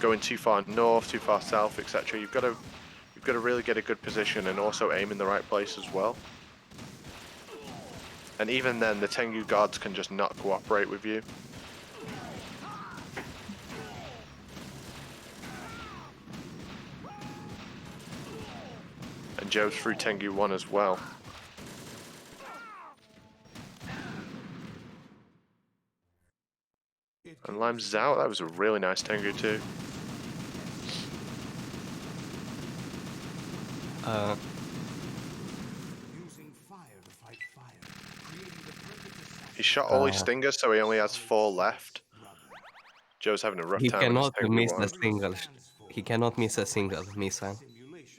going too far north, too far south, etc. You've got to really get a good position and also aim in the right place as well. And even then, the Tengu guards can just not cooperate with you. And Joe's through Tengu 1 as well. And Limes is out. That was a really nice Tengu 2. He shot all his stingers, so he only has 4 left. Joe's having a rough He time with his cannot Tengu miss 1. a single. He cannot miss a single missile.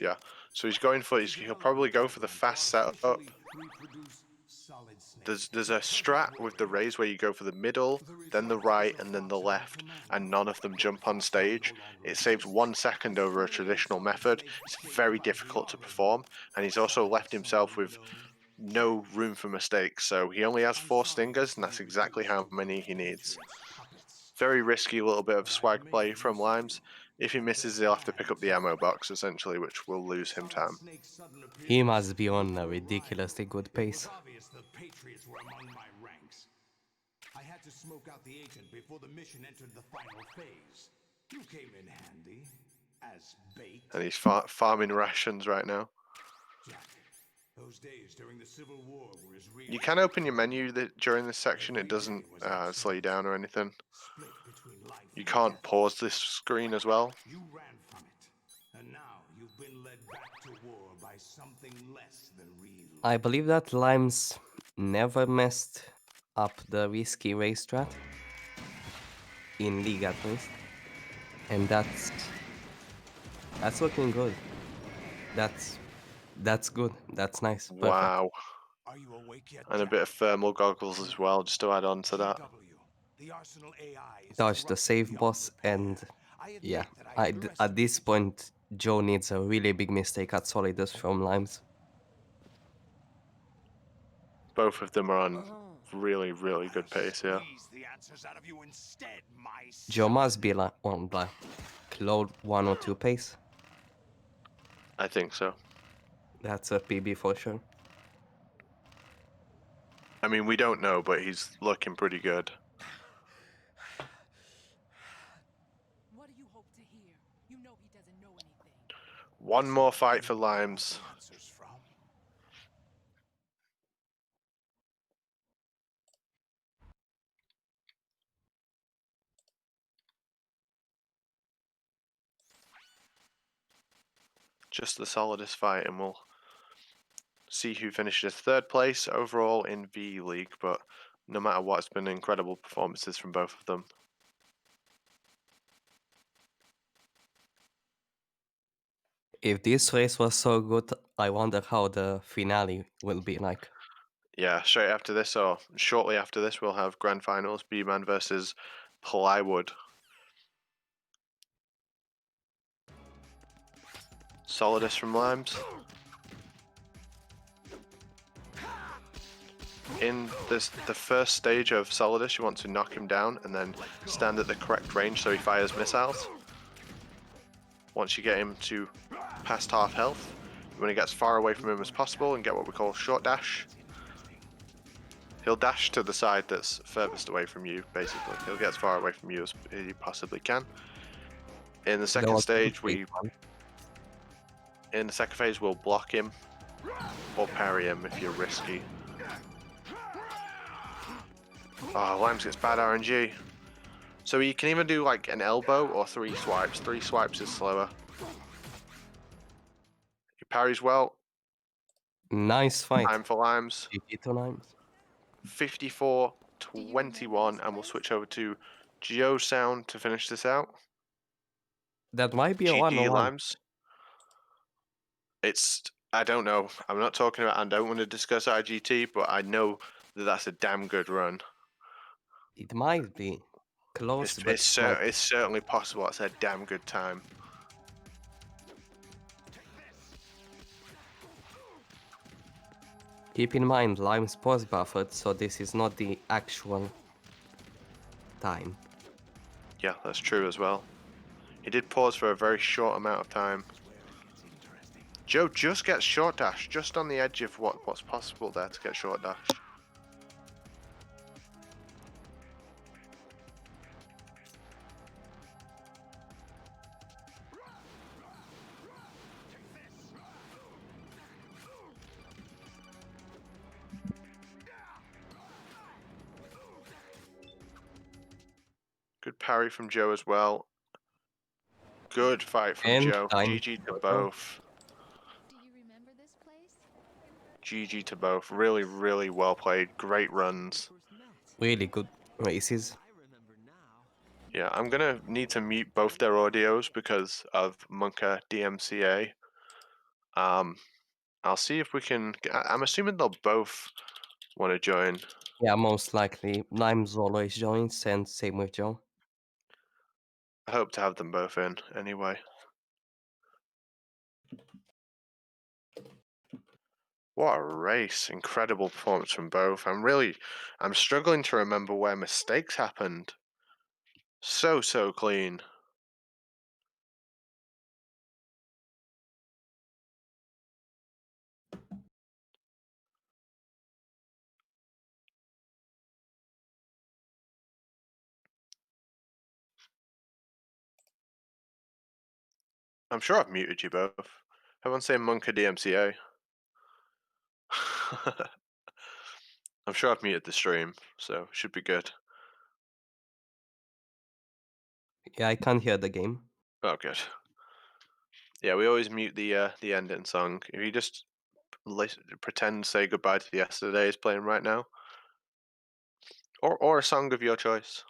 Yeah, so he's going for. He'll probably go for the fast setup. There's a strat with the raise where you go for the middle, then the right, and then the left, and none of them jump on stage. It saves 1 second over a traditional method. It's very difficult to perform, and he's also left himself with no room for mistakes. So he only has 4 stingers, and that's exactly how many he needs. Very risky little bit of swag play from Limes. If he misses, he'll have to pick up the ammo box, essentially, which will lose him time. He must be on a ridiculously good pace. I had to smoke out the agent before the mission entered the final phase. You came in handy as bait. And he's farming rations right now. Jack, those days during the Civil War were as real. You can open your menu during this section. It doesn't slow you down or anything. You can't pause this screen as well. You ran from it, and now you've been led back to war by something less than real. I believe that Limes never messed up the risky race strat. In League at least. And that's looking good. That's good. That's nice. Perfect. Wow. Are you awake yet, And a bit of thermal goggles as well, just to add on to that. The Arsenal AI is Dodge the save boss, and yeah, at this point, Joe needs a really big mistake at Solidus from Limes. Both of them are on really, really good pace, yeah. Joe must be like on like cloud 1 or 2 pace. I think so. That's a PB for sure. I mean, we don't know, but he's looking pretty good. What do you hope to hear? You know he doesn't know anything. One more fight for Limes. Just the solidest fight, and we'll see who finishes 3rd place overall in V League, but no matter what, it's been incredible performances from both of them. If this race was so good, I wonder how the finale will be like. Yeah, straight after this, or shortly after this, we'll have Grand Finals, B-Man versus Plywood. Solidus from Limes. In the first stage of Solidus, you want to knock him down and then stand at the correct range so he fires missiles. Once you get him to past half health, you want to get as far away from him as possible and get what we call short dash. He'll dash to the side that's furthest away from you, basically. He'll get as far away from you as he possibly can. In the second was stage, great one. in the second phase, we'll block him or parry him if you're risky. Oh, Limes gets bad RNG. So you can either do like an elbow or 3 swipes. 3 swipes is slower. He parries well. Nice fight. Time for Limes. GG to Limes. 54-21, and we'll switch over to Joe Sound to finish this out. That might be a GG 1-on-1. Limes. I don't know. I'm not talking about, I don't want to discuss IGT, but I know that that's a damn good run. It might be close, but It's certainly possible. It's a damn good time. keep in mind Lime's pause buffered, so this is not the actual time. Yeah, that's true as well. He did pause for a very short amount of time. Joe just gets short dash, just on the edge of what's possible there to get short dash. Good parry from Joe as well. Good fight from And Joe. time. GG to both. Do you remember this place? GG to both. Really, really well played. Great runs. Really good races. I remember now. Yeah, I'm gonna need to mute both their audios because of Monka DMCA. I'll see if we can. I'm assuming they'll both want to join. Yeah, most likely. Limes always joins, and same with Joe. I hope to have them both in anyway. What a race. Incredible performance from both. I'm struggling to remember where mistakes happened. So clean. I'm sure I've muted you both. Everyone say Monka DMCA. I'm sure I've muted the stream, so should be good. Yeah, I can't hear the game. Oh, good. Yeah, we always mute the ending song. If you just pretend say goodbye to yesterday is playing right now, or a song of your choice,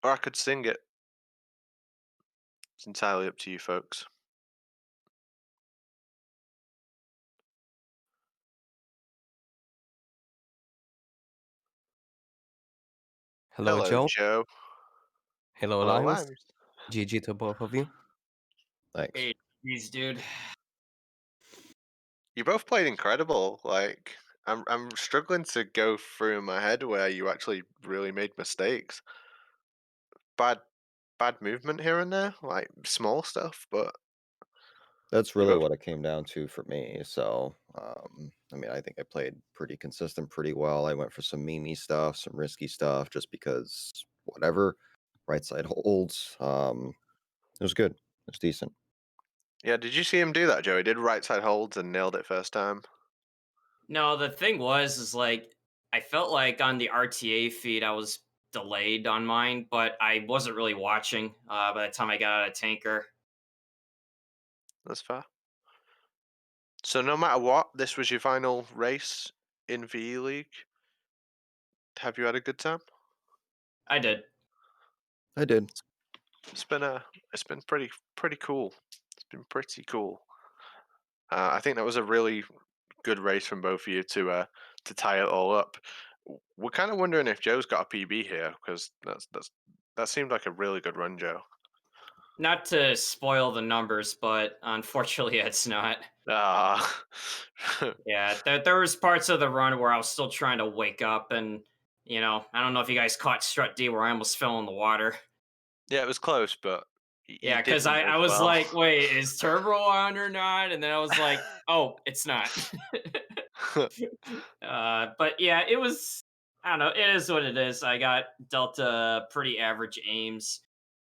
or I could sing it. It's entirely up to you, folks. Hello, Hello, Joe. Joe. Hello, Hello, Limes. Limes. GG to both of you. Thanks. Hey, geez, dude. You both played incredible. Like, I'm struggling to go through in my head where you actually really made mistakes. Bad movement here and there, like small stuff, but That's you really both. what it came down to for me. So, I mean, I think I played pretty consistent, pretty well. I went for some memey stuff, some risky stuff, just because whatever. Right side holds. It was good. It was decent. Yeah, did you see him do that, Joe? He did right side holds and nailed it first time. No, the thing is like I felt like on the RTA feed I was delayed on mine, but I wasn't really watching by the time I got out of tanker. That's fair. So no matter what, this was your final race in VE League. Have you had a good time? I did. I did. It's been pretty cool. It's been pretty cool. I think that was a really good race from both of you to tie it all up. We're kind of wondering if Joe's got a PB here because that seemed like a really good run, Joe. Not to spoil the numbers, but unfortunately it's not. Ah, Yeah, there was parts of the run where I was still trying to wake up and I don't know if you guys caught Strut D where I almost fell in the water. yeah, it was close, but you Yeah, did because run I as was well. like, wait, is Turbo on or not? And then I was like, oh, it's not. But yeah, it was. I don't know. It is what it is. I got dealt pretty average aims.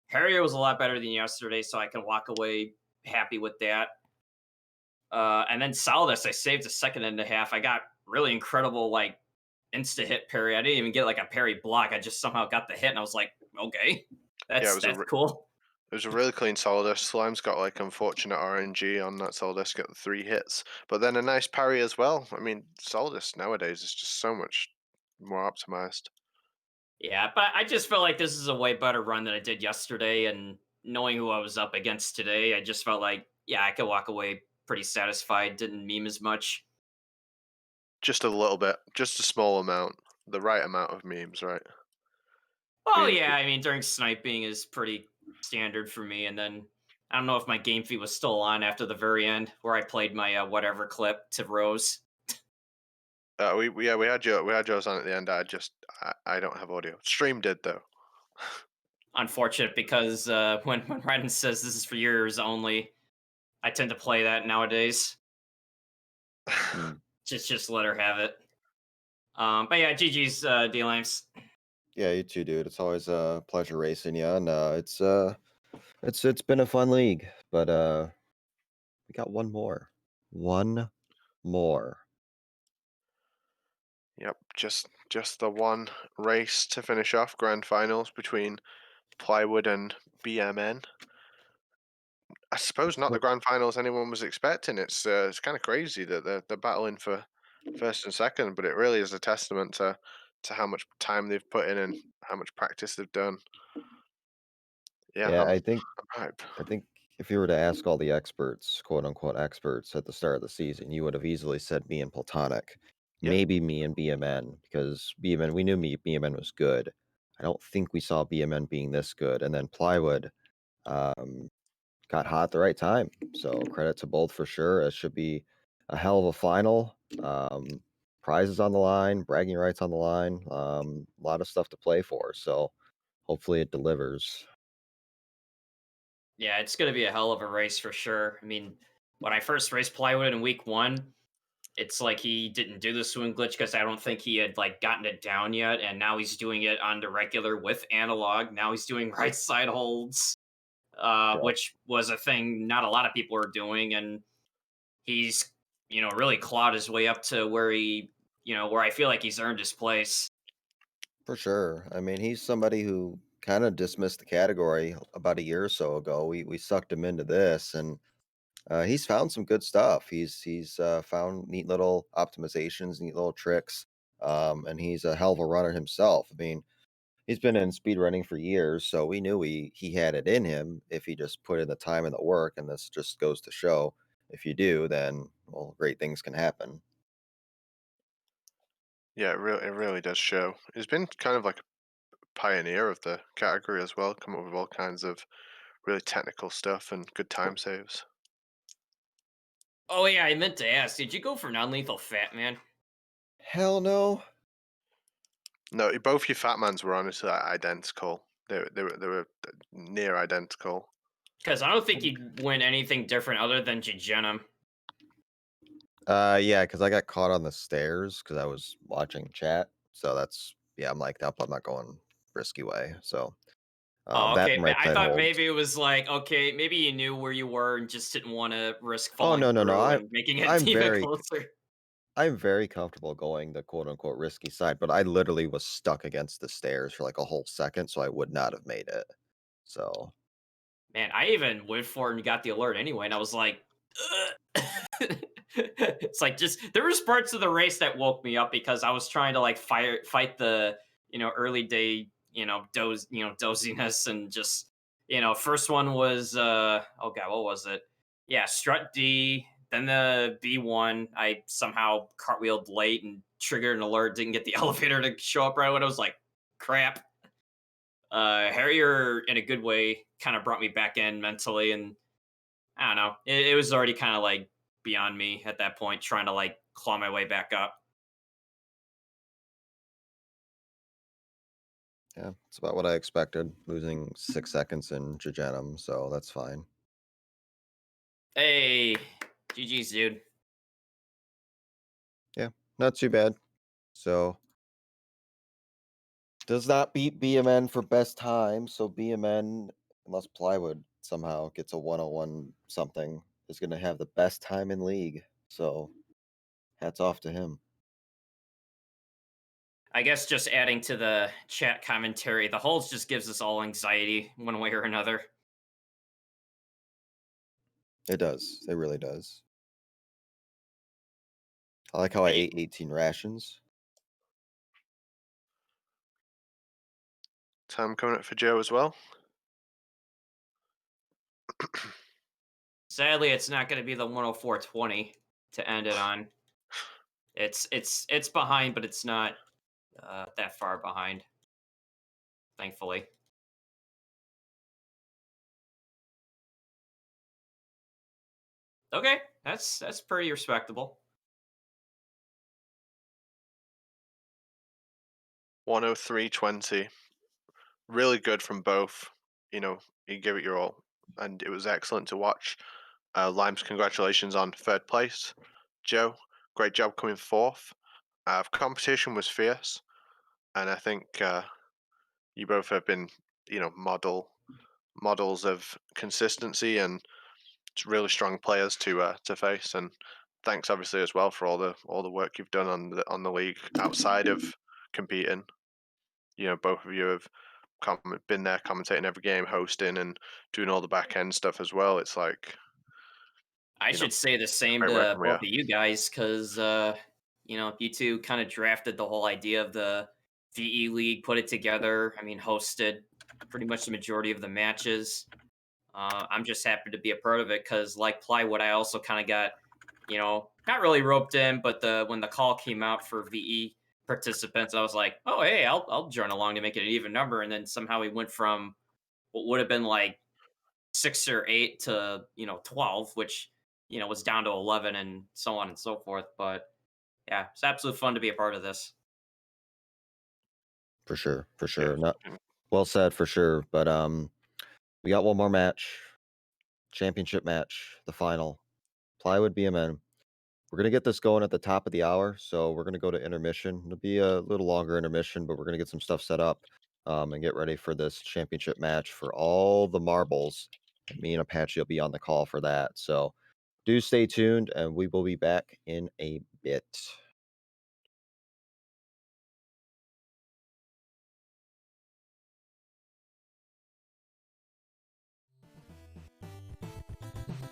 Harrier was a lot better than yesterday, so I can walk away happy with that. And then Solidus, I saved a second and a half. I got really incredible like insta hit parry. I didn't even get like a parry block. I just somehow got the hit, and I was like, okay, Yeah, that's cool. it was a really clean Solidus. Slime's got like unfortunate RNG on that Solidus, got the 3 hits, but then a nice parry as well. I mean, Solidus nowadays is just so much more optimized. Yeah, but I just felt like this is a way better run than I did yesterday, and knowing who I was up against today, I just felt like yeah, I could walk away pretty satisfied. Didn't meme as much. Just a little bit, just a small amount, the right amount of memes, right? I Oh mean, yeah, I mean during sniping is pretty standard for me, and then I don't know if my game feed was still on after the very end where I played my whatever clip to Rose. we had yours on at the end. I don't have audio. Stream did though. Unfortunate because when Ryden says this is for yours only, I tend to play that nowadays. Mm. Just let her have it. But yeah, GG's D-Limes. Yeah, you too, dude. It's always a pleasure racing you, and it's been a fun league, but we got one more. One more. Yep, just the one race to finish off grand finals between Plywood and BMN. I suppose not the grand finals anyone was expecting. It's kind of crazy that they're battling for first and second, but it really is a testament to how much time they've put in and how much practice they've done. Yeah, Yeah, I'm hyped. I think if you were to ask all the experts, quote unquote experts, at the start of the season, you would have easily said me and Platonic, Yeah, maybe me and BMN, because BMN, we knew BMN was good. I don't think we saw BMN being this good, and then Plywood um, got hot at the right time. So credit to both for sure. It should be a hell of a final. Prizes on the line, bragging rights on the line, a lot of stuff to play for. So hopefully it delivers. Yeah, it's gonna be a hell of a race for sure. I mean, when I first raced Plywood in week one, it's like he didn't do the swing glitch because I don't think he had like gotten it down yet, and now he's doing it on the regular with analog. Now he's doing right side holds, Yeah, which was a thing not a lot of people are doing, and he's really clawed his way up to where where I feel like he's earned his place. for sure. I mean, he's somebody who kind of dismissed the category about a year or so ago. We sucked him into this, and he's found some good stuff. He's found neat little optimizations, neat little tricks, and he's a hell of a runner himself. I mean, he's been in speedrunning for years, so we knew he had it in him if he just put in the time and the work. And this just goes to show, if you do, then well, great things can happen. yeah, it really does show. He's been kind of like a pioneer of the category as well, come up with all kinds of really technical stuff and good time saves. Oh yeah, I meant to ask, did you go for non-lethal Fat Man? Hell no. No, both your Fat Mans were honestly identical. They were near identical. Because I don't think he'd win anything different other than Jejunum. Yeah, because I got caught on the stairs because I was watching chat. So that's yeah, I'm like, nope, I'm not going risky way. So Oh, that okay. and right I side thought holds. maybe it was like, okay, maybe you knew where you were and just didn't want to risk Oh falling no, no, no. through and making it I'm even very closer. I'm very comfortable going the quote unquote risky side, but I literally was stuck against the stairs for like a whole second, so I would not have made it. So Man, I even went for it and got the alert anyway, and I was like, "Ugh." It's like just there was parts of the race that woke me up because I was trying to like fight the early day doziness and just first one was oh god, what was it? Yeah, strut D, then the B1. I somehow cartwheeled late and triggered an alert, didn't get the elevator to show up right when I was like, crap. Harrier in a good way kind of brought me back in mentally, and I don't know, it was already kind of like beyond me at that point, trying to like claw my way back up. yeah, it's about what I expected, losing 6 seconds in Jejunum, so that's fine. Hey, GG's, dude. Yeah, not too bad. So does not beat BMN for best time. So BMN, unless Plywood somehow gets a 101 something, is going to have the best time in league. So hats off to him. I guess just adding to the chat commentary, the holds just gives us all anxiety one way or another. It does. It really does. I like how I ate 18 rations. Time coming up for Joe as well. Sadly, it's not going to be the 104.20 to end it on. It's behind, but it's not that far behind. Thankfully. Okay, that's pretty respectable. 103.20. Really good from both. You know, you give it your all, and it was excellent to watch. Limes, congratulations on third place. Joe, great job coming fourth. Competition was fierce, and I think you both have been, models of consistency and really strong players to face. And thanks, obviously, as well for all the work you've done on the league outside of competing. You know, both of you have been there commentating every game, hosting, and doing all the back end stuff as well. It's like I should say the same great to working with both of you guys because, you two kind of drafted the whole idea of the VE League, put it together. I mean, hosted pretty much the majority of the matches. I'm just happy to be a part of it because, like Plywood, I also kind of got, not really roped in, but when the call came out for VE participants, I was like, oh, hey, I'll join along to make it an even number. And then somehow we went from what would have been like 6 or 8 to 12, which was down to 11 and so on and so forth. But yeah, it's absolute fun to be a part of this. For sure. For yeah, sure. Not well said for sure. But we got one more match. Championship match, the final. Plywood BMN. We're gonna get this going at the top of the hour, so we're gonna go to intermission. It'll be a little longer intermission, but we're gonna get some stuff set up and get ready for this championship match for all the marbles. And me and Apache will be on the call for that. So do stay tuned, and we will be back in a bit.